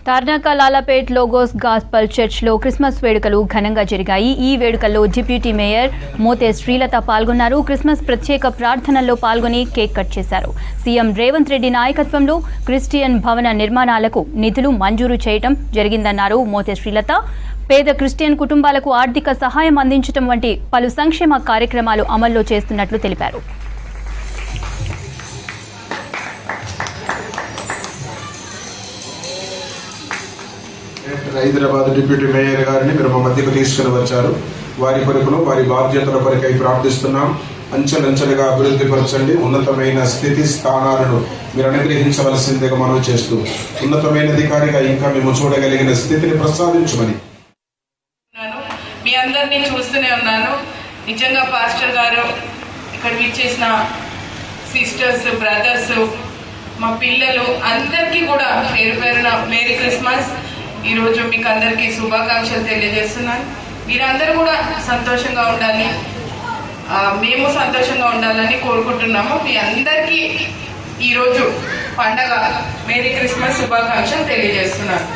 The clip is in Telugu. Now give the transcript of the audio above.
తార్నాక లాలాపేట్ లోగోస్ గాస్పల్ చర్చ్లో క్రిస్మస్ వేడుకలు ఘనంగా జరిగాయి. ఈ వేడుకల్లో డిప్యూటీ మేయర్ మోతే శ్రీలత పాల్గొన్నారు. క్రిస్మస్ ప్రత్యేక ప్రార్థనల్లో పాల్గొని కేక్ కట్ చేశారు. సీఎం రేవంత్ రెడ్డి నాయకత్వంలో క్రిస్టియన్ భవన నిర్మాణాలకు నిధులు మంజూరు చేయడం జరిగిందన్నారు మోతే శ్రీలత. పేద క్రిస్టియన్ కుటుంబాలకు ఆర్థిక సహాయం అందించడం వంటి పలు సంక్షేమ కార్యక్రమాలు అమల్లో చేస్తున్నట్లు తెలిపారు. హైదరాబాద్ డిప్యూటీ మేయర్ గారిని మీరు మా మధ్యకు తీసుకుని వచ్చారు. వారి కొరకును వారి బాధ్యతల కొరకై ప్రార్థిస్తున్నాం. అంచెలంచెలుగా అభివృద్ధి పరచండి. ఉన్నతమైన స్థితి స్థానాలను మీరు అనుగ్రహించవలసిందిగా మనం చేస్తూ ఉన్నతమైన అధికారిగా ఇంకా మేము చూడగలిగిన స్థితిని ప్రసాదించమని మీ అందరినీ చూస్తూనే ఉన్నాను. నిజంగా పాస్టర్ గారు ఇక్కడ విచ్చేసిన సిస్టర్స్, బ్రదర్స్, మా పిల్లలు అందరికీ కూడా పేరు పేరున మేరీ క్రిస్మస్. ఈరోజు మీకు అందరికీ శుభాకాంక్షలు తెలియజేస్తున్నాను. మీరందరూ కూడా సంతోషంగా ఉండాలి, మేము సంతోషంగా ఉండాలని కోరుకుంటున్నాము. మీ అందరికీ ఈరోజు పండగ మేరీ క్రిస్మస్ శుభాకాంక్షలు తెలియజేస్తున్నాను.